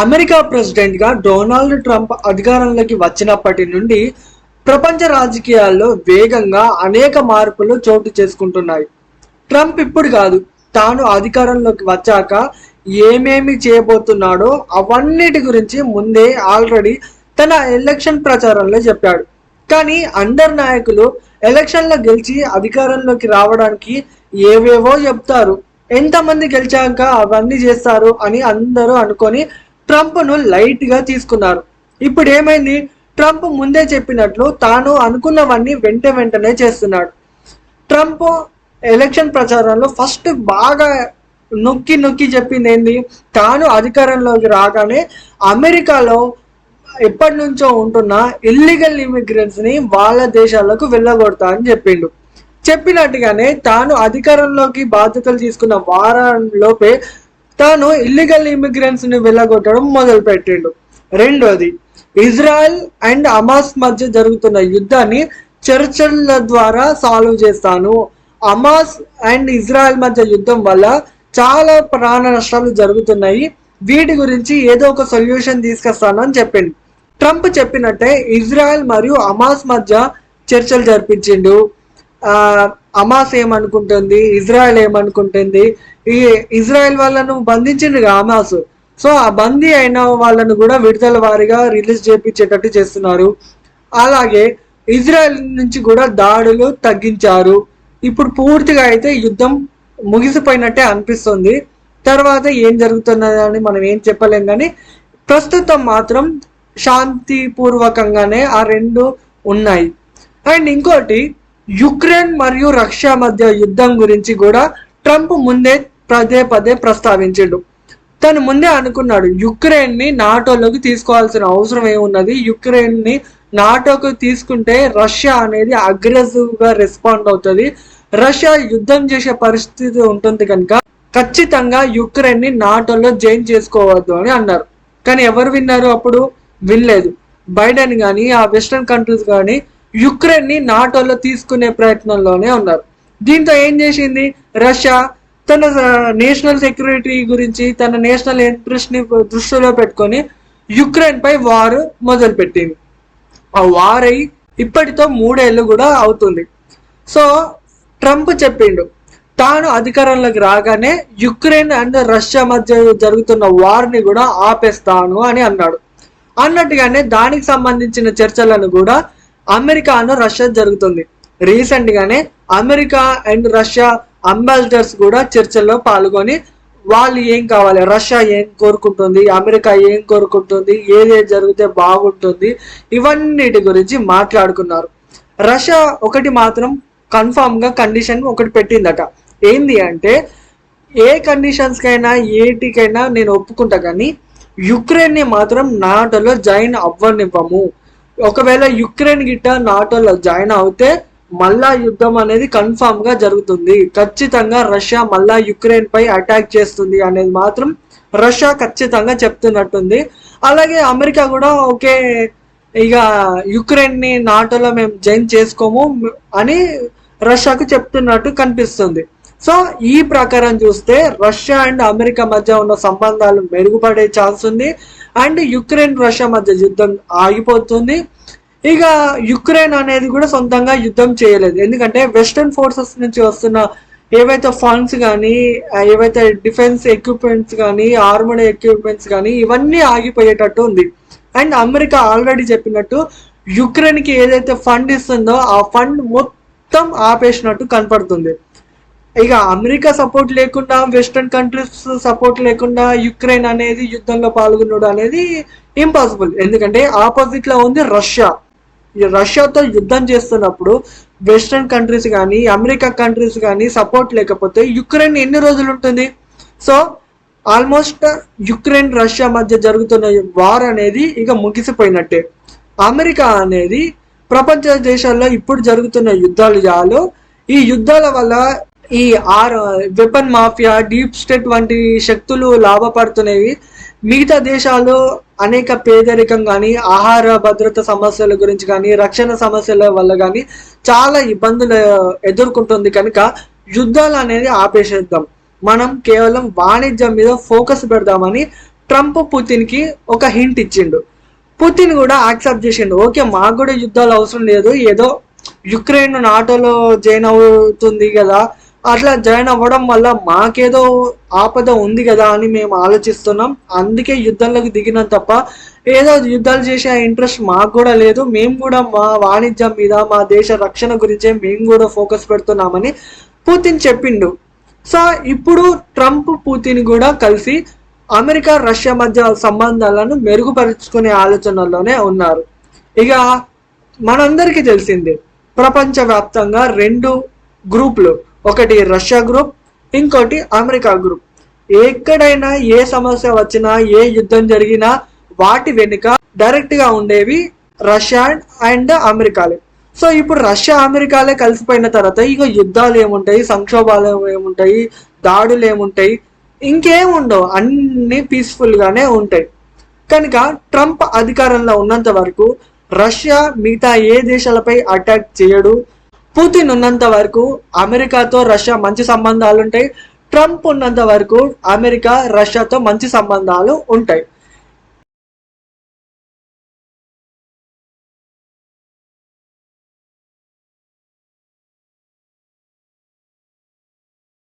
America ప్రెసిడెంట్గా Donald Trump అధికారంలోకి వచ్చినప్పటి నుండి ప్రపంచ రాజకీయాల్లో వేగంగా అనేక మార్పులు చోటు చేసుకుంటున్నాయి. ట్రంప్ ఇప్పుడు కాదు, తాను అధికారంలోకి వచ్చాక ఏమేమి చేయబోతున్నాడో అవన్నిటి గురించి ముందే ఆల్రెడీ తన ఎలక్షన్ ప్రచారంలో చెప్పాడు. కానీ అందరు నాయకులు ఎలక్షన్లో గెలిచి అధికారంలోకి రావడానికి ఏవేవో చెప్తారు. ఎంతమంది గెలిచాక అవన్నీ చేస్తారు అని అందరూ అనుకొని ట్రంప్ను లైట్గా తీసుకున్నారు. ఇప్పుడు ఏమైంది? ట్రంప్ ముందే చెప్పినట్లు తాను అనుకున్నవన్నీ వెంటనే చేస్తున్నాడు. ట్రంప్ ఎలక్షన్ ప్రచారంలో ఫస్ట్ బాగా నొక్కి చెప్పింది ఏంది? తాను అధికారంలోకి రాగానే అమెరికాలో ఎప్పటి నుంచో ఉంటున్న ఇల్లీగల్ ఇమిగ్రెంట్స్ ని వాళ్ళ దేశాలకు వెళ్ళగొడతా అని చెప్పిండు. చెప్పినట్టుగానే తాను అధికారంలోకి బాధ్యతలు తీసుకున్న వారంలోపే తాను ఇల్లీగల్ ఇమిగ్రెంట్స్ ని వెళ్ళగొట్టడం మొదలు పెట్టిండు. రెండోది, ఇజ్రాయెల్ అండ్ హమాస్ మధ్య జరుగుతున్న యుద్ధాన్ని చర్చల ద్వారా సాల్వ్ చేస్తాను. హమాస్ అండ్ ఇజ్రాయెల్ మధ్య యుద్ధం వల్ల చాలా ప్రాణ నష్టాలు జరుగుతున్నాయి, వీటి గురించి ఏదో ఒక సొల్యూషన్ తీసుకొస్తాను అని చెప్పిండు. ట్రంప్ చెప్పినట్టే ఇజ్రాయెల్ మరియు హమాస్ మధ్య చర్చలు జరిపించిండు. హమాస్ ఏమనుకుంటుంది, ఇజ్రాయెల్ ఏమనుకుంటుంది, ఈ ఇజ్రాయెల్ వాళ్ళను బంధించిండు హమాస్. సో ఆ బందీ అయిన వాళ్ళను కూడా విడుదల వారీగా రిలీజ్ చేయించేటట్టు చేస్తున్నారు. అలాగే ఇజ్రాయెల్ నుంచి కూడా దాడులు తగ్గించారు. ఇప్పుడు పూర్తిగా అయితే యుద్ధం ముగిసిపోయినట్టే అనిపిస్తుంది. తర్వాత ఏం జరుగుతున్నదని మనం ఏం చెప్పలేం, కానీ ప్రస్తుతం మాత్రం శాంతిపూర్వకంగానే ఆ రెండు ఉన్నాయి. అండ్ ఇంకోటి, యుక్రెయిన్ మరియు రష్యా మధ్య యుద్ధం గురించి కూడా ట్రంప్ ముందే పదే ప్రస్తావించిండు. తను ముందే అనుకున్నాడు, యుక్రెయిన్ ని నాటోలోకి తీసుకోవాల్సిన అవసరం ఏమున్నది, యుక్రెయిన్ ని నాటోకి తీసుకుంటే రష్యా అనేది అగ్రెసివ్ గా రెస్పాండ్ అవుతుంది, రష్యా యుద్ధం చేసే పరిస్థితి ఉంటుంది కనుక ఖచ్చితంగా యుక్రెయిన్ ని నాటోలో జాయిన్ చేసుకోవద్దు అని అన్నారు. కానీ ఎవరు విన్నారు? అప్పుడు వినలేదు. బైడెన్ కానీ ఆ వెస్టర్న్ కంట్రీస్ కానీ యుక్రెయిన్ ని నాటోలో తీసుకునే ప్రయత్నంలోనే ఉన్నారు. దీంతో ఏం చేసింది రష్యా? తన నేషనల్ సెక్యూరిటీ గురించి, తన నేషనల్ ఇంట్రెస్ట్ ని దృష్టిలో పెట్టుకొని యుక్రెయిన్ పై వార్ మొదలు పెట్టింది. ఆ వార్ అయి ఇప్పటితో 3 ఏళ్ళు కూడా అవుతుంది. సో ట్రంప్ చెప్పిండు, తాను అధికారంలోకి రాగానే యుక్రెయిన్ అండ్ రష్యా మధ్య జరుగుతున్న వార్ ని కూడా ఆపేస్తాను అని అన్నాడు. అన్నట్టుగానే దానికి సంబంధించిన చర్చలను కూడా అమెరికాను రష్యా జరుగుతుంది. రీసెంట్ గానే అమెరికా అండ్ రష్యా అంబాసిడర్స్ కూడా చర్చల్లో పాల్గొని వాళ్ళు ఏం కావాలి, రష్యా ఏం కోరుకుంటుంది, అమెరికా ఏం కోరుకుంటుంది, ఏదే జరిగితే బాగుంటుంది, ఇవన్నిటి గురించి మాట్లాడుకున్నారు. రష్యా ఒకటి మాత్రం కన్ఫామ్ గా కండిషన్ ఒకటి పెట్టిందట. ఏంది అంటే, ఏ కండిషన్స్ కైనా ఏటికైనా నేను ఒప్పుకుంటా, కానీ యుక్రెయిన్ ని మాత్రం నాటోలో జాయిన్ అవ్వనివ్వము. ఒకవేళ యుక్రెయిన్ గిట్ట నాటోలో జాయిన్ అవుతే మళ్ళా యుద్ధం అనేది కన్ఫామ్ గా జరుగుతుంది, ఖచ్చితంగా రష్యా మళ్ళా యుక్రెయిన్ పై అటాక్ చేస్తుంది అనేది మాత్రం రష్యా ఖచ్చితంగా చెప్తున్నట్టుంది. అలాగే అమెరికా కూడా ఓకే, ఇక యుక్రెయిన్ ని నాటోలో మేము జాయిన్ చేసుకోము అని రష్యాకు చెప్తున్నట్టు కనిపిస్తుంది. సో ఈ ప్రకారం చూస్తే రష్యా అండ్ అమెరికా మధ్య ఉన్న సంబంధాలు మెరుగుపడే ఛాన్స్ ఉంది. అండ్ యుక్రెయిన్ రష్యా మధ్య యుద్ధం ఆగిపోతుంది. ఇక యుక్రెయిన్ అనేది కూడా సొంతంగా యుద్ధం చేయలేదు, ఎందుకంటే వెస్టర్న్ ఫోర్సెస్ నుంచి వస్తున్న ఏవైతే ఫండ్స్ కానీ, ఏవైతే డిఫెన్స్ ఎక్విప్మెంట్స్ కానీ, ఆర్మడ్ ఎక్విప్మెంట్స్ కానీ ఇవన్నీ ఆగిపోయేటట్టు ఉంది. అండ్ అమెరికా ఆల్రెడీ చెప్పినట్టు యుక్రెయిన్ కి ఏదైతే ఫండ్ ఇస్తుందో ఆ ఫండ్ మొత్తం ఆపేసినట్టు కనపడుతుంది. ఇక అమెరికా సపోర్ట్ లేకుండా, వెస్టర్న్ కంట్రీస్ సపోర్ట్ లేకుండా యుక్రెయిన్ అనేది యుద్ధంలో పాల్గొనడం అనేది ఇంపాసిబుల్. ఎందుకంటే ఆపోజిట్ లో ఉంది రష్యా. రష్యాతో యుద్ధం చేస్తున్నప్పుడు వెస్టర్న్ కంట్రీస్ కానీ, అమెరికా కంట్రీస్ కానీ సపోర్ట్ లేకపోతే యుక్రెయిన్ ఎన్ని రోజులు ఉంటుంది? సో ఆల్మోస్ట్ యుక్రెయిన్ రష్యా మధ్య జరుగుతున్న వార్ అనేది ఇక ముగిసిపోయినట్టే. అమెరికా అనేది ప్రపంచ దేశాల్లో ఇప్పుడు జరుగుతున్న యుద్ధాలు చాలు. ఈ యుద్ధాల వల్ల ఈ వెపన్ మాఫియా, డీప్ స్టేట్ వంటి శక్తులు లాభపడుతున్నాయి. మిగతా దేశాలు అనేక పేదరికం కానీ, ఆహార భద్రత సమస్యల గురించి కానీ, రక్షణ సమస్యల వల్ల కానీ చాలా ఇబ్బందులు ఎదుర్కొంటుంది. కనుక యుద్ధాలు అనేది ఆపేసేద్దాం, మనం కేవలం వాణిజ్యం మీద ఫోకస్ పెడదామని ట్రంప్ పుతిన్కి ఒక హింట్ ఇచ్చిండు. పుతిన్ కూడా యాక్సెప్ట్ చేసిండు. ఓకే, మాకు కూడా యుద్ధాలు అవసరం లేదు, ఏదో యుక్రెయిన్ నాటోలో జాయిన్ అవుతుంది కదా, అట్లా జాయిన్ అవ్వడం వల్ల మాకేదో ఆపద ఉంది కదా అని మేము ఆలోచిస్తున్నాం, అందుకే యుద్ధంలోకి దిగినాం తప్ప ఏదో యుద్ధాలు చేసే ఇంట్రెస్ట్ మాకు కూడా లేదు, మేము కూడా మా వాణిజ్యం మీద మా దేశ రక్షణ గురించే మేము కూడా ఫోకస్ పెడుతున్నామని పుతిన్ చెప్పిండు. సో ఇప్పుడు ట్రంప్ పుతిన్ కూడా కలిసి అమెరికా రష్యా మధ్య సంబంధాలను మెరుగుపరుచుకునే ఆలోచనలోనే ఉన్నారు. ఇక మనందరికీ తెలిసిందే, ప్రపంచవ్యాప్తంగా రెండు గ్రూపులు, ఒకటి రష్యా గ్రూప్, ఇంకోటి అమెరికా గ్రూప్. ఎక్కడైనా ఏ సమస్య వచ్చినా ఏ యుద్ధం జరిగినా వాటి వెనుక డైరెక్ట్ గా ఉండేవి రష్యా అండ్ అమెరికాలే. సో ఇప్పుడు రష్యా అమెరికాలే కలిసిపోయిన తర్వాత ఇక యుద్ధాలు ఏముంటాయి, సంక్షోభాలు ఏముంటాయి, దాడులు ఏముంటాయి, ఇంకేముండవు, అన్ని పీస్ఫుల్ గానే ఉంటాయి. కనుక ట్రంప్ అధికారంలో ఉన్నంత వరకు రష్యా మిగతా ఏ దేశాలపై అటాక్ చేయడు. పుతిన్ ఉన్నంత వరకు అమెరికాతో రష్యా మంచి సంబంధాలు ఉంటాయి. ట్రంప్ ఉన్నంత వరకు అమెరికా రష్యాతో మంచి సంబంధాలు ఉంటాయి.